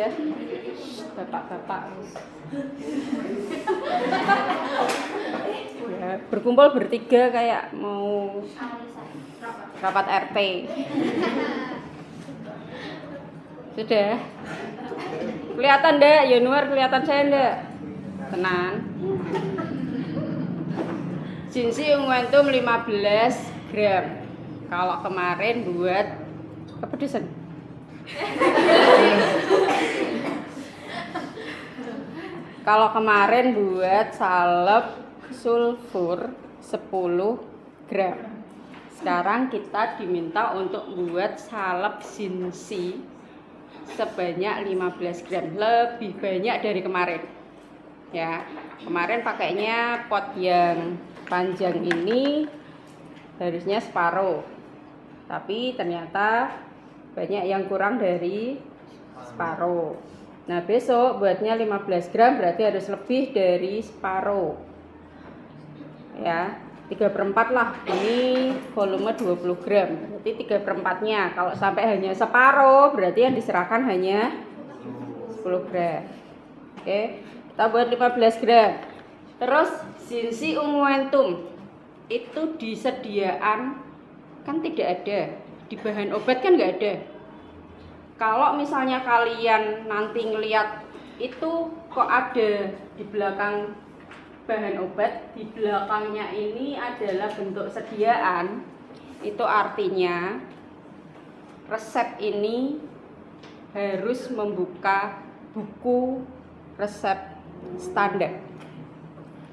ya. Bapak-bapak. Ya, berkumpul bertiga kayak mau rapat RT. Sudah. Kelihatan enggak? Januar kelihatan saya enggak? Tenang. Ginseng unguentum 15 gram. Kalau kemarin buat kepedesan. Kalau kemarin buat salep sulfur 10 gram. Sekarang kita diminta untuk buat salep ginseng sebanyak 15 gram. Lebih banyak dari kemarin. Ya, kemarin pakainya pot yang panjang ini harusnya separuh. Tapi ternyata banyak yang kurang dari separuh. Nah, besok buatnya 15 gram berarti harus lebih dari separuh. Ya, 3/4 lah. Ini volume 20 gram. Berarti 3/4-nya. Kalau sampai hanya separuh berarti yang diserahkan hanya 10 gram. Oke, kita buat 15 gram. Terus ginseng unguentum itu disediaan kan tidak ada. Di bahan obat kan nggak ada. Kalau misalnya kalian nanti ngelihat itu kok ada di belakang bahan obat, di belakangnya ini adalah bentuk sediaan, itu artinya resep ini harus membuka buku resep standar.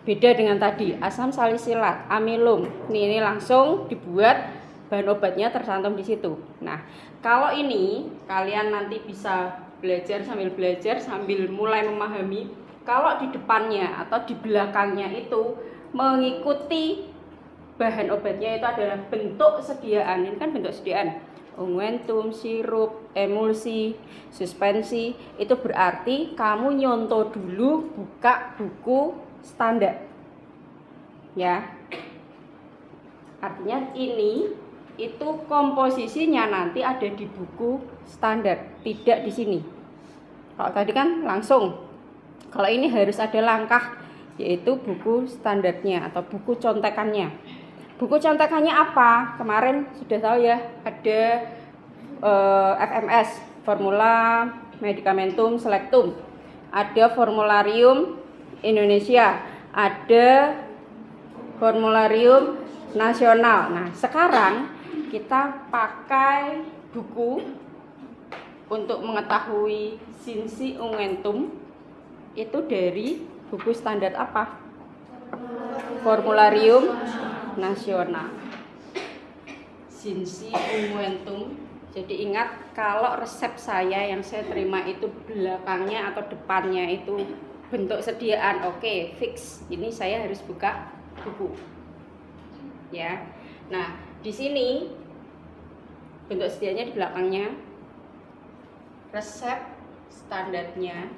Beda dengan tadi, asam salisilat, amilum. Ini langsung dibuat bahan obatnya tercantum di situ. Nah, kalau ini kalian nanti bisa belajar sambil mulai memahami. Kalau di depannya atau di belakangnya itu mengikuti bahan obatnya itu adalah bentuk sediaan. Ini kan bentuk sediaan. Unguentum, sirup, emulsi, suspensi. Itu berarti kamu nyontoh dulu buka buku standar. Ya. Artinya ini itu komposisinya nanti ada di buku standar, tidak di sini. Kalau tadi kan langsung. Kalau ini harus ada langkah, yaitu buku standarnya atau buku contekannya. Buku contekannya apa? Kemarin sudah tahu ya, ada FMS, Formula Medicamentum Selectum. Ada Formularium Indonesia, ada Formularium Nasional. Nah, sekarang kita pakai buku untuk mengetahui ginseng unguentum itu dari buku standar apa? Formularium Nasional. Ginseng unguentum. Jadi ingat, kalau resep saya yang saya terima itu belakangnya atau depannya itu bentuk sediaan, oke, fix. Ini saya harus buka buku. Ya. Nah, di sini bentuk sediaannya di belakangnya, resep standarnya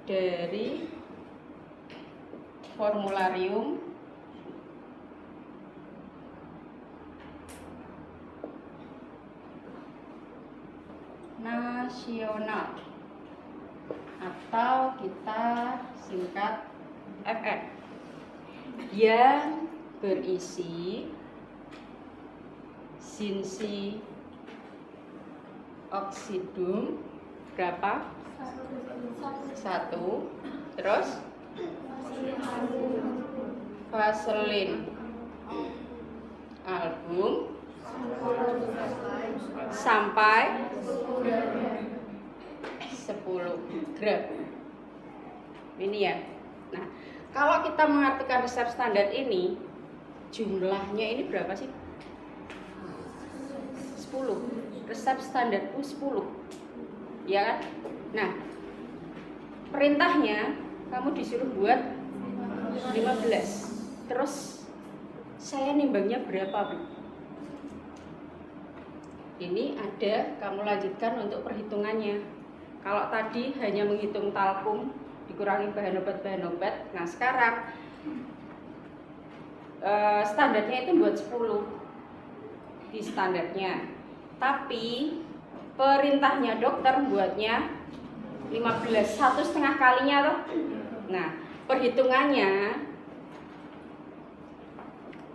dari Formularium Nasional atau kita singkat FN, yang berisi ginseng oxidum berapa? 1. Terus vaselin album sampai 10 gram. Ini ya. Nah, kalau kita mengartikan resep standar ini, jumlahnya ini berapa sih? 10. Resep standar 10. Ya kan? Nah, perintahnya kamu disuruh buat 15. Terus saya nimbangnya berapa, Bu? Ini ada, kamu lanjutkan untuk perhitungannya. Kalau tadi hanya menghitung talkum dikurangi bahan obat. Nah, sekarang standarnya itu buat 10 di standarnya. Tapi perintahnya dokter buatnya 15, 1,5 kalinya toh. Nah, perhitungannya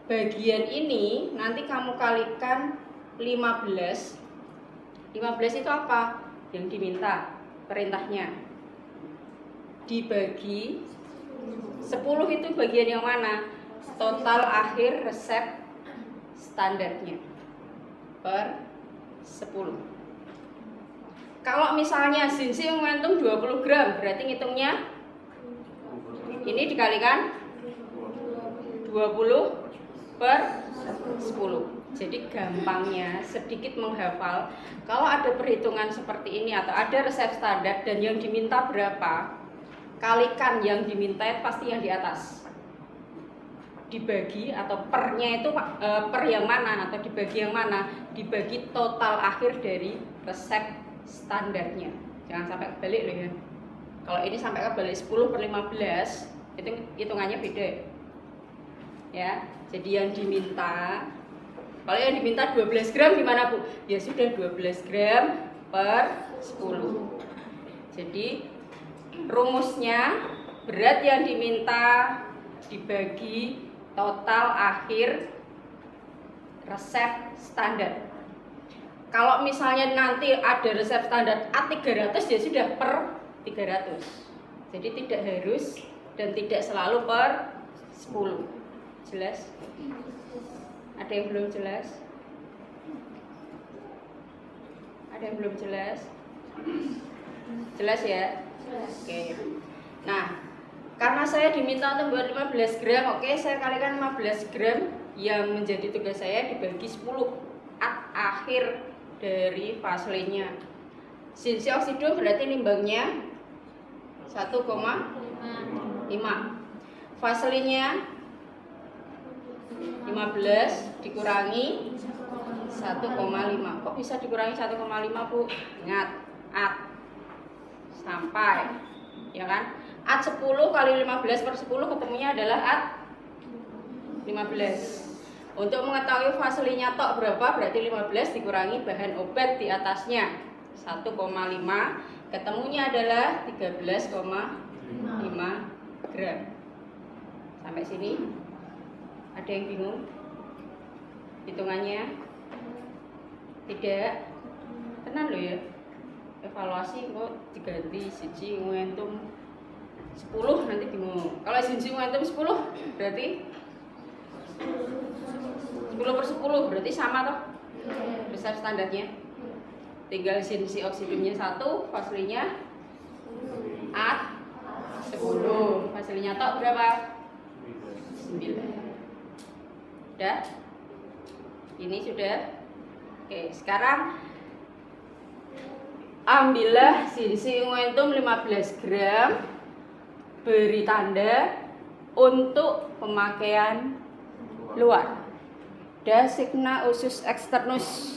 bagian ini nanti kamu kalikan 15. 15 itu apa? Yang diminta perintahnya. Dibagi 10 itu bagian yang mana? Total akhir resep standarnya per 10. Kalau misalnya Zinsi momentum 20 gram, berarti ngitungnya ini dikalikan 20 per 10. Jadi gampangnya sedikit menghafal. Kalau ada perhitungan seperti ini atau ada resep standar dan yang diminta berapa, kalikan yang diminta itu pasti yang di atas. Dibagi atau pernya itu per yang mana atau dibagi yang mana? Dibagi total akhir dari resep standarnya. Jangan sampai kebalik loh ya. Kalau ini sampai kebalik 10 per 15 itu hitungannya beda ya. Jadi yang diminta, kalau yang diminta 12 gram gimana Bu? Ya sudah 12 gram per 10. Jadi rumusnya berat yang diminta dibagi total akhir resep standar. Kalau misalnya nanti ada resep standar A300 ya sudah per 300. Jadi tidak harus dan tidak selalu per 10. Jelas? Ada yang belum jelas? Ada yang belum jelas? Jelas ya? Jelas. Oke. Nah, karena saya diminta untuk buat 15 gram, oke, saya kalikan 15 gram yang menjadi tugas saya dibagi 10 akhir dari vaselinnya. Zinsi oksido berarti nimbangnya 1,5. Vaselinnya 15 dikurangi 1,5. Kok bisa dikurangi 1,5 Bu? Ingat, at sampai, ya kan? At 10 kali 15 per 10 ketemunya adalah at 15. Untuk mengetahui vaselinnya tok berapa, berarti 15 dikurangi bahan obat di atasnya 1,5, ketemunya adalah 13,5 gram. Sampai sini ada yang bingung hitungannya? Tidak? Tenang loh ya. Evaluasi kok diganti siji momentum 10 nanti bingung. Kalau siji momentum 10 berarti 10 per 10 berarti sama toh resep standarnya. Tinggal Zinsi oksidomnya 1, vaselinnya at 10. Vaselinnya tok berapa? 9. Udah? Ini sudah. Oke, sekarang ambillah Zinsi momentum 15 gram, beri tanda untuk pemakaian luar. Signa usus externus,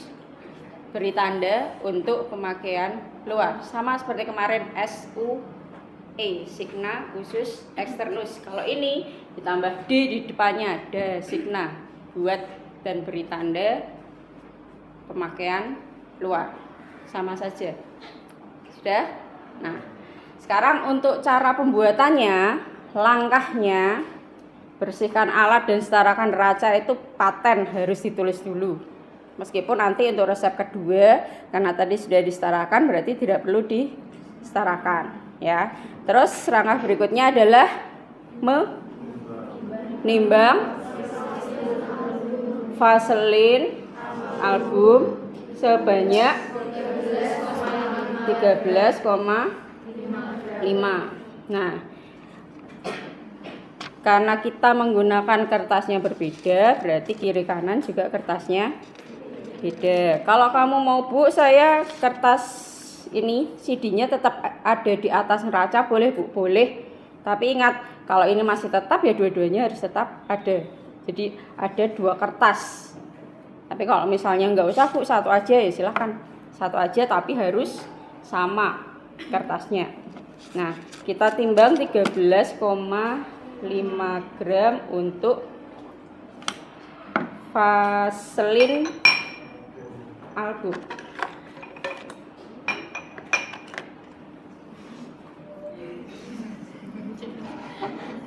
beri tanda untuk pemakaian luar. Sama seperti kemarin SUE, signa usus externus. Kalau ini ditambah D di depannya, signa, buat dan beri tanda pemakaian luar. Sama saja. Sudah? Nah, sekarang untuk cara pembuatannya, langkahnya bersihkan alat dan setarakan neraca itu paten harus ditulis dulu. Meskipun nanti untuk resep kedua karena tadi sudah disetarakan berarti tidak perlu disetarakan ya. Terus langkah berikutnya adalah menimbang vaselin album sebanyak 13,5. Nah, karena kita menggunakan kertasnya berbeda, berarti kiri kanan juga kertasnya beda. Kalau kamu mau Bu, saya kertas ini CD-nya tetap ada di atas neraca, boleh Bu, boleh. Tapi ingat, kalau ini masih tetap ya dua-duanya harus tetap ada. Jadi ada 2 kertas. Tapi kalau misalnya nggak usah Bu, 1 aja ya silahkan. 1 aja tapi harus sama kertasnya. Nah, kita timbang 13,5 gram untuk vaselin album.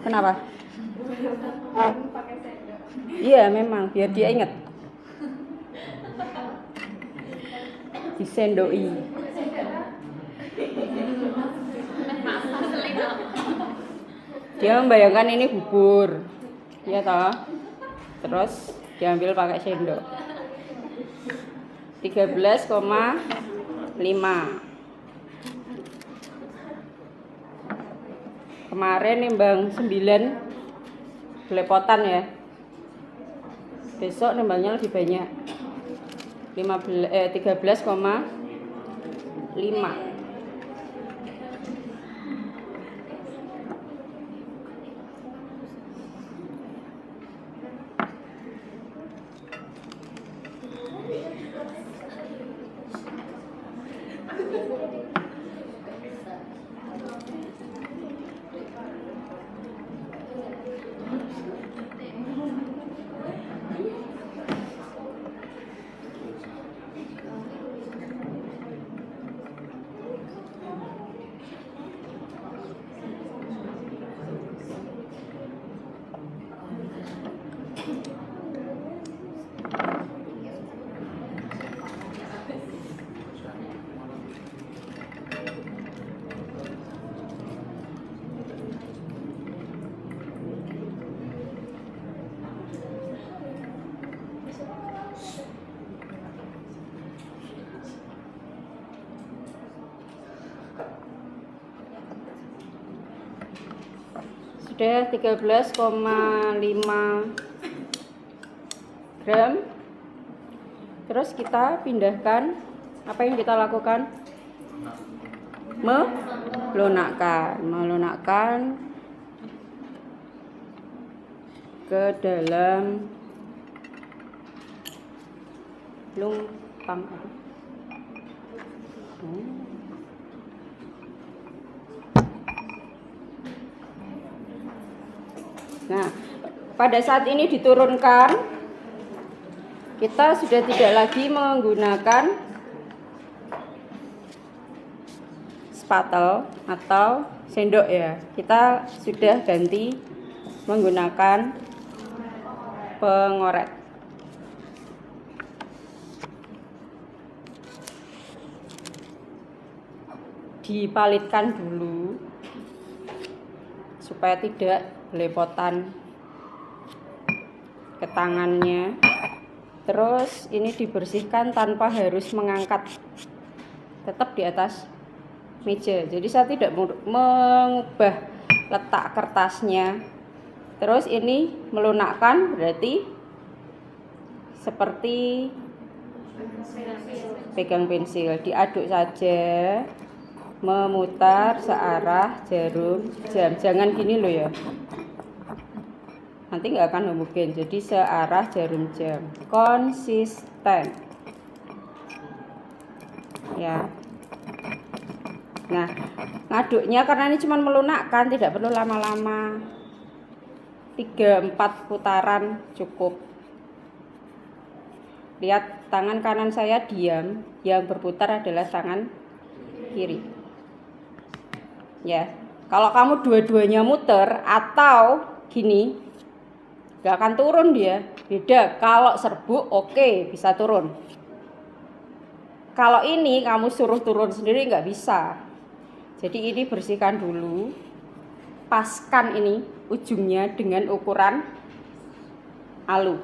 Kenapa? Iya memang biar dia ingat. Disendoi. Dia membayangkan ini bubur, ya toh. Terus diambil pakai sendok. 13,5. Kemarin nimbang 9 belepotan ya. Besok nimbangnya lebih banyak. 13,5. Sudah 13,5 gram. Terus kita pindahkan. Apa yang kita lakukan? Melunakkan ke dalam lumpang. Nah, pada saat ini diturunkan, kita sudah tidak lagi menggunakan spatel atau sendok ya. Kita sudah ganti menggunakan pengoret. Dipalitkan dulu supaya tidak belepotan ke tangannya. Terus ini dibersihkan tanpa harus mengangkat, tetap di atas meja. Jadi saya tidak mengubah letak kertasnya. Terus ini melunakkan berarti seperti pegang pensil, diaduk saja, memutar searah jarum jam. Jangan gini loh ya, nanti nggak akan homogen. Jadi searah jarum jam, konsisten ya. Nah, ngaduknya karena ini cuma melunakkan, tidak perlu lama-lama. 3-4 putaran cukup. Lihat tangan kanan saya diam, yang berputar adalah tangan kiri. Ya, kalau kamu dua-duanya muter atau gini, gak akan turun dia. Beda, kalau serbuk oke, bisa turun. Kalau ini kamu suruh turun sendiri nggak bisa. Jadi ini bersihkan dulu, paskan ini ujungnya dengan ukuran alu.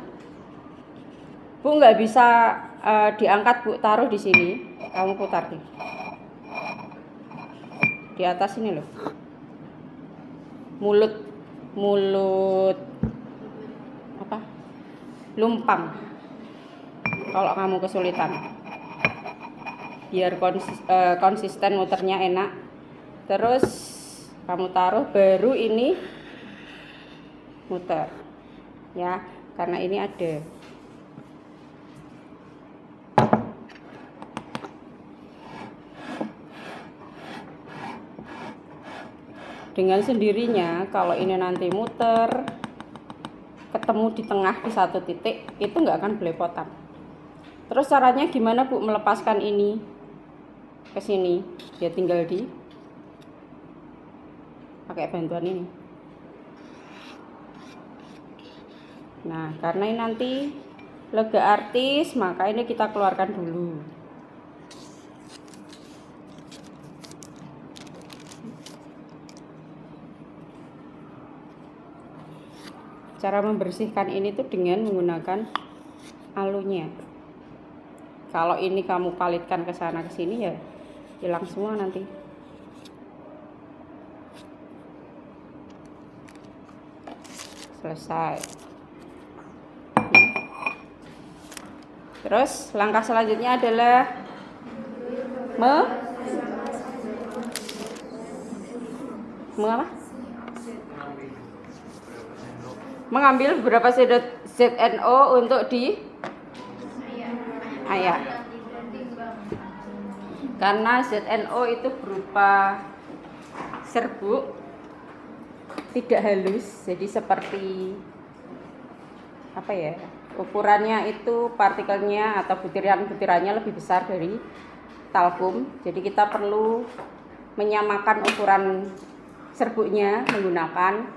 Bu nggak bisa diangkat, Bu, taruh di sini, kamu putar nih. Di atas ini loh, mulut apa, lumpang. Kalau kamu kesulitan, biar konsisten muternya enak. Terus kamu taruh, baru ini muter ya, karena ini ada. Dengan sendirinya kalau ini nanti muter ketemu di tengah di satu titik, itu nggak akan belepotan. Terus caranya gimana, Bu, melepaskan ini ke sini? Ya tinggal di pakai bantuan ini. Nah, karena ini nanti lega artis, maka ini kita keluarkan dulu. Cara membersihkan ini tuh dengan menggunakan alunya. Kalau ini kamu palitkan ke sana ke sini ya hilang semua nanti. Selesai. Terus langkah selanjutnya adalah mengambil beberapa sendok ZNO untuk diayak. Karena ZNO itu berupa serbuk tidak halus, jadi seperti apa ya, ukurannya itu partikelnya atau butiran-butirannya lebih besar dari talkum. Jadi kita perlu menyamakan ukuran serbuknya menggunakan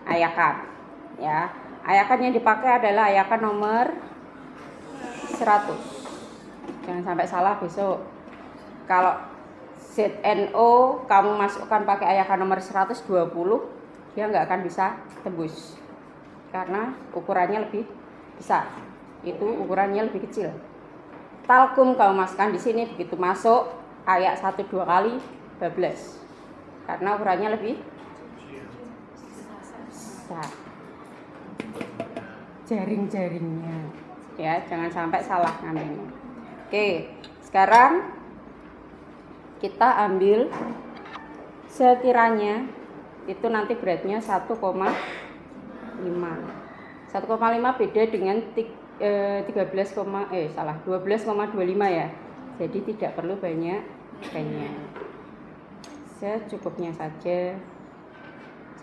ayakan. Ya, ayakan yang dipakai adalah ayakan nomor 100. Jangan sampai salah besok. Kalau ZNO kamu masukkan pakai ayakan nomor 120, dia nggak akan bisa tembus karena ukurannya lebih besar. Itu ukurannya lebih kecil. Talkum kamu masukkan di sini, begitu masuk ayak 1-2 kali bablas karena ukurannya lebih besar. Jaring-jaringnya ya, jangan sampai salah ngambilnya. Oke, sekarang kita ambil sekiranya itu nanti beratnya 1,5 beda dengan 12,25 ya. Jadi tidak perlu banyak. Secukupnya saja.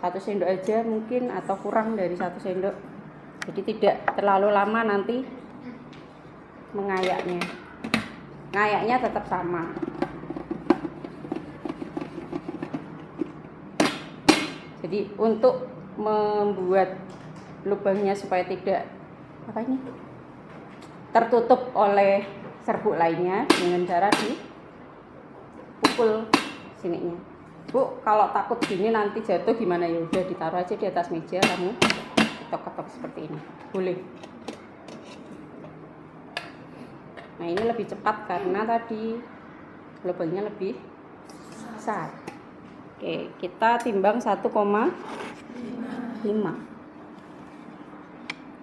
1 sendok aja mungkin atau kurang dari 1 sendok. Jadi tidak terlalu lama nanti mengayaknya. Ngayaknya tetap sama. Jadi untuk membuat lubangnya supaya tidak tertutup oleh serbuk lainnya, dengan cara dipukul sininya. Bu, kalau takut gini nanti jatuh gimana? Ya udah ditaruh aja di atas meja, kamu ketok-ketok seperti ini. Boleh. Nah, ini lebih cepat karena tadi lubangnya lebih besar. Oke, kita timbang 1,5.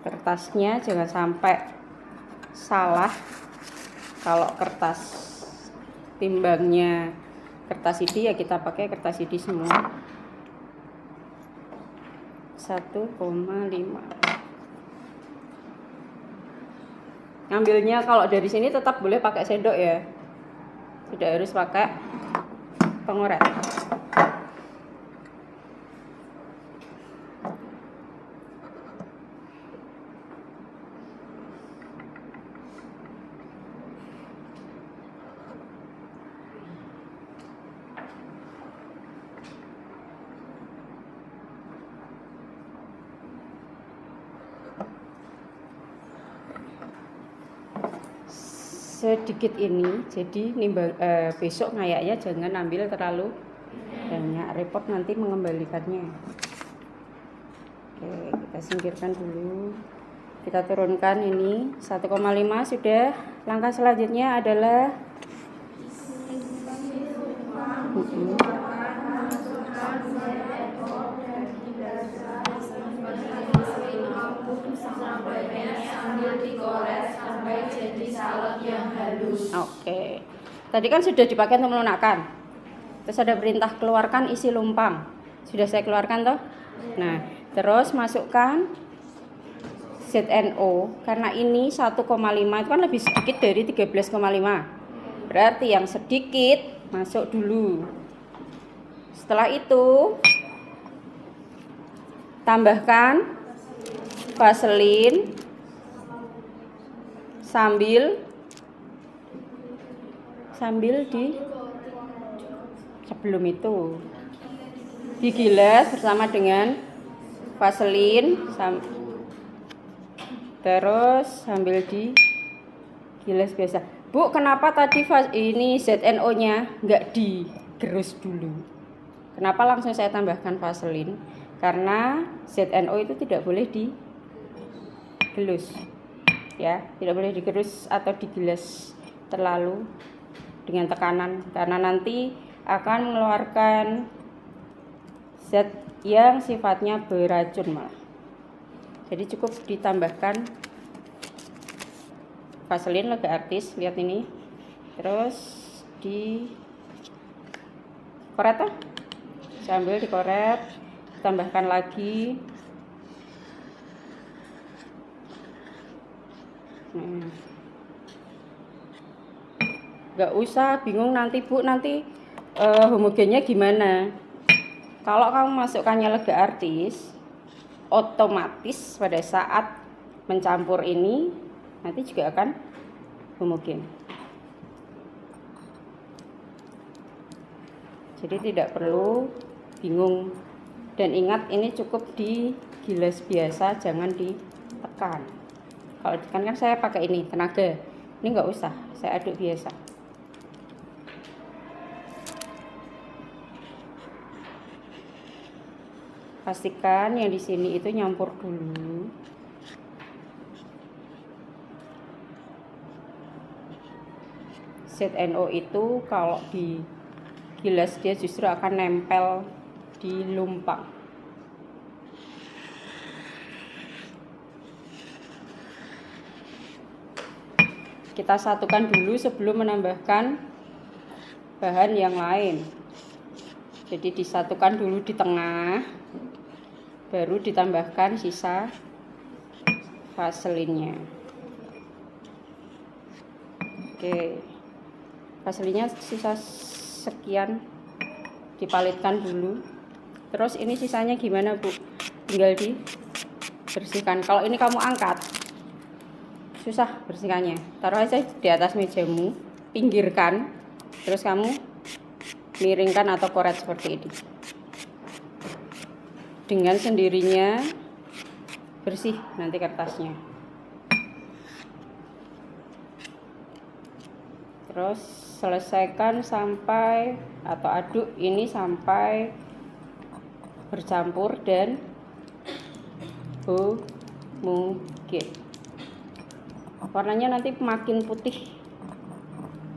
Kertasnya jangan sampai salah. Kalau kertas timbangnya kertas ID ya kita pakai kertas ID semua. 1,5. Ngambilnya kalau dari sini tetap boleh pakai sendok ya, tidak harus pakai pengoret. Sedikit ini, jadi besok ngayaknya jangan ambil terlalu banyak, repot nanti mengembalikannya. Oke, kita singkirkan dulu, kita turunkan ini 1,5 sudah. Langkah selanjutnya adalah Oke, tadi kan sudah dipakai untuk melunakkan. Terus ada perintah keluarkan isi lumpang. Sudah saya keluarkan toh. Nah, terus masukkan ZNO. Karena ini 1,5 itu kan lebih sedikit dari 13,5. Berarti yang sedikit masuk dulu. Setelah itu tambahkan vaselin sambil sebelum itu digilas bersama dengan vaselin Terus sambil digiles biasa. Bu, kenapa tadi ini ZNO-nya nggak digerus dulu? Kenapa langsung saya tambahkan vaselin? Karena ZNO itu tidak boleh digelus. Ya, tidak boleh digerus atau digiles terlalu dengan tekanan, karena nanti akan mengeluarkan zat yang sifatnya beracun malah. Jadi cukup ditambahkan vaselin Lega Artis, lihat ini. Terus dikoret sambil dikoret, tambahkan lagi. Nggak usah bingung nanti Bu, nanti homogennya gimana. Kalau kamu masukkannya Lega Artis, otomatis pada saat mencampur ini nanti juga akan homogen. Jadi tidak perlu bingung. Dan ingat, ini cukup digiles biasa, jangan ditekan. Kalau ditekan kan saya pakai ini tenaga. Ini nggak usah, saya aduk biasa. Pastikan yang di sini itu nyampur dulu. ZNO itu kalau digiles dia justru akan nempel di lumpang. Kita satukan dulu sebelum menambahkan bahan yang lain. Jadi disatukan dulu di tengah, baru ditambahkan sisa vaselinnya. Oke, vaselinnya sisa sekian, dipalitkan dulu. Terus ini sisanya gimana Bu? Tinggal dibersihkan. Kalau ini kamu angkat, susah bersihkannya. Taruh aja di atas mejamu, pinggirkan, terus kamu miringkan atau koret seperti ini. Dengan sendirinya bersih nanti kertasnya. Terus selesaikan sampai atau aduk ini sampai bercampur dan homogen. Warnanya nanti makin putih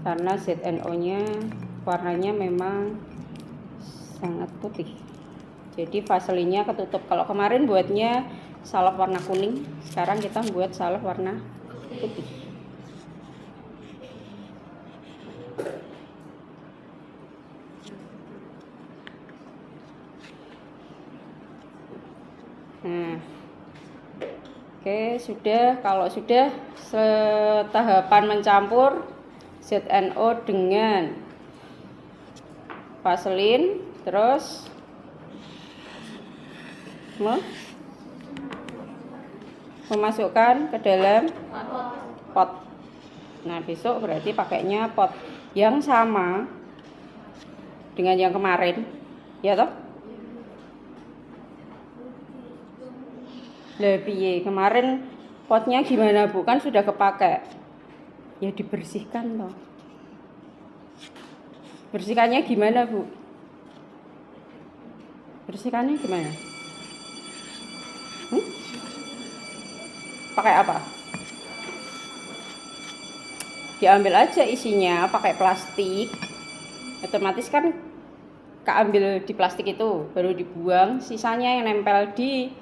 karena ZNO-nya warnanya memang sangat putih. Jadi vaselinnya ketutup. Kalau kemarin buatnya salep warna kuning, sekarang kita buat salep warna putih. Nah, oke, sudah. Kalau sudah setahapan mencampur ZNO dengan vaselin, terus memasukkan ke dalam pot. Nah, besok berarti pakainya pot yang sama dengan yang kemarin, ya toh? Lah piye, kemarin potnya gimana Bu? Kan sudah kepakai. Ya dibersihkan toh. Bersihkannya gimana Bu? Bersihkannya gimana? Pakai apa? Diambil aja isinya pakai plastik. Otomatis kan keambil di plastik itu, baru dibuang. Sisanya yang nempel di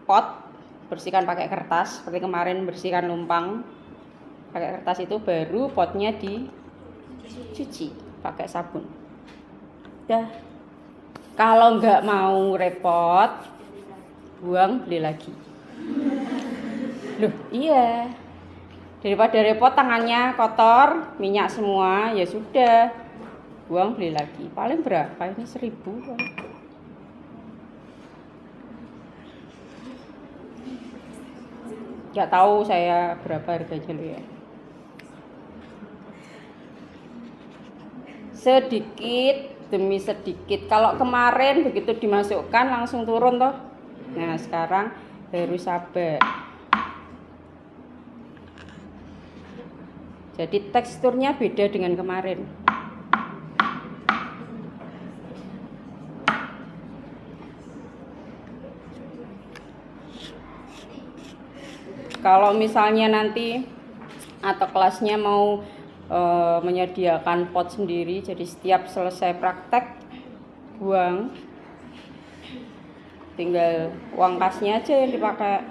pot, bersihkan pakai kertas. Seperti kemarin bersihkan lumpang pakai kertas itu, baru potnya dicuci pakai sabun. Dah. Kalau nggak mau repot, buang, beli lagi. Loh, iya. Daripada repot tangannya kotor, minyak semua, ya sudah. Buang, beli lagi. Paling berapa? Ini 1.000. Nggak tahu saya berapa harganya loh ya. Sedikit demi sedikit. Kalau kemarin begitu dimasukkan langsung turun toh. Nah, sekarang harus sabar. Jadi teksturnya beda dengan kemarin. Kalau misalnya nanti atau kelasnya mau menyediakan pot sendiri, jadi setiap selesai praktek buang, tinggal uang kasnya aja yang dipakai,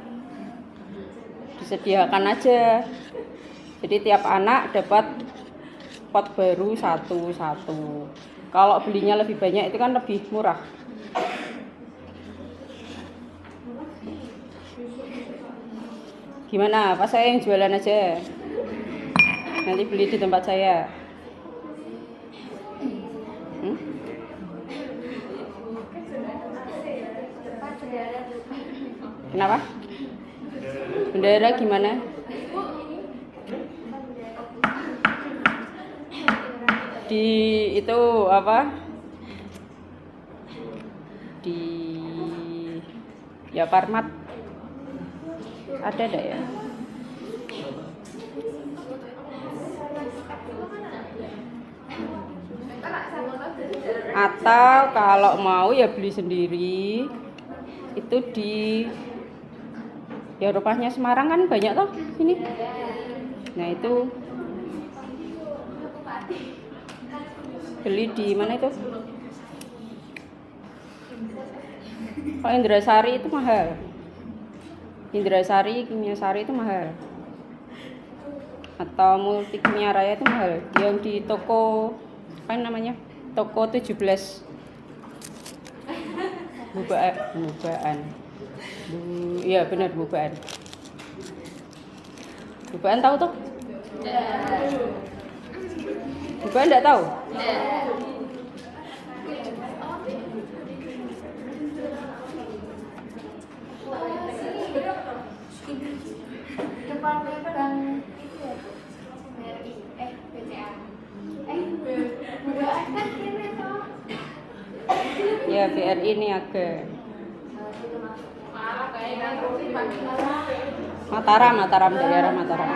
disediakan aja. Jadi tiap anak dapat pot baru satu-satu. Kalau belinya lebih banyak itu kan lebih murah. Gimana? Apa saya yang jualan aja? Nanti beli di tempat saya. Kenapa? Bendera gimana? Di itu apa? Di ya Parmat ada enggak ya? Atau kalau mau ya beli sendiri. Itu di ya rupanya Semarang kan banyak toh sini. Nah itu beli di mana itu? Kalau Indrasari itu mahal. Indrasari, Kimia Sari itu mahal. Atau Multi Kimia Raya itu mahal. Yang di toko apa namanya? Toko 17. Bubaan. Iya benar Bubaan. Bubaan tahu tuh? Bubaan enggak tahu? Ya BRI ini agak Mataram, daerah Mataram.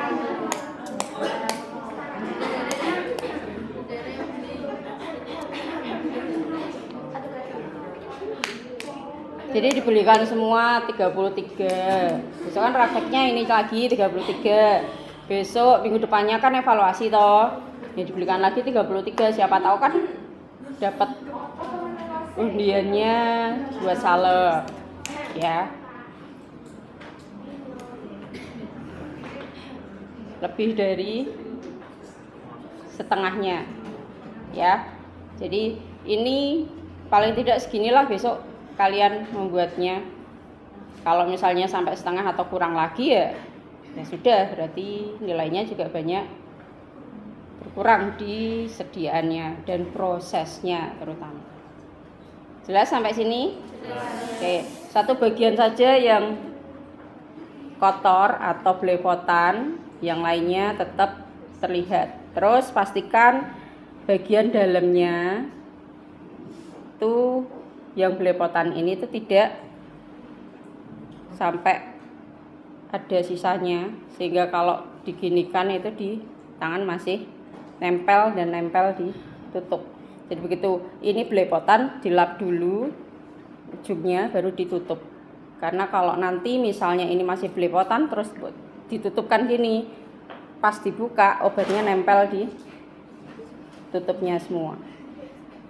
Jadi dibelikan semua 33. Besok kan prakteknya ini lagi 33. Besok minggu depannya kan evaluasi toh. Ya dibelikan lagi 33. Siapa tahu kan dapat undiannya buat salep. Ya. Lebih dari setengahnya. Ya. Jadi ini paling tidak seginilah besok kalian membuatnya. Kalau misalnya sampai setengah atau kurang lagi ya sudah, berarti nilainya juga banyak berkurang di sediaannya dan prosesnya terutama. Jelas sampai sini? Oke, satu bagian saja yang kotor atau belepotan, yang lainnya tetap terlihat. Terus pastikan bagian dalamnya itu yang belepotan ini tuh tidak sampai ada sisanya, sehingga kalau diginikan itu di tangan masih nempel ditutup. Jadi begitu ini belepotan dilap dulu ujungnya baru ditutup. Karena kalau nanti misalnya ini masih belepotan terus ditutupkan gini, pas dibuka obatnya nempel di tutupnya semua.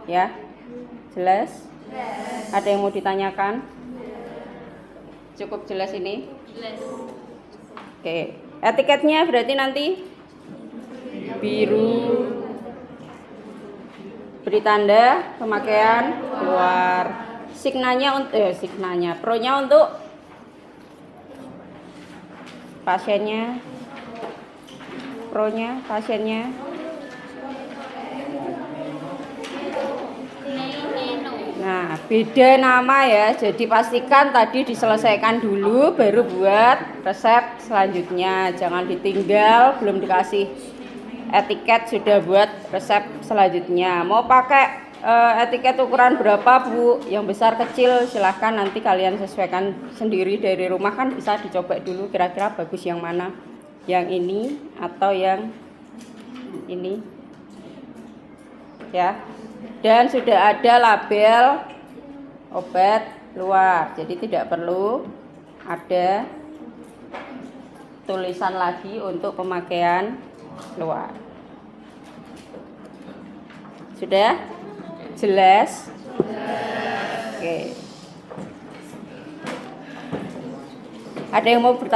Ya. Jelas? Ada yang mau ditanyakan? Cukup jelas ini? Jelas. Oke, etiketnya berarti nanti biru, beri tanda pemakaian, keluar. Signanya, pro-nya untuk pasiennya, pro-nya pasiennya. Nah, beda nama ya. Jadi pastikan tadi diselesaikan dulu baru buat resep selanjutnya. Jangan ditinggal, belum dikasih etiket sudah buat resep selanjutnya. Mau pakai etiket ukuran berapa, Bu? Yang besar kecil silahkan nanti kalian sesuaikan sendiri dari rumah, kan bisa dicoba dulu kira-kira bagus yang mana. Yang ini atau yang ini ya, dan sudah ada label obat luar, jadi tidak perlu ada tulisan lagi untuk pemakaian luar. Sudah jelas? Oke. Ada yang mau bertanya?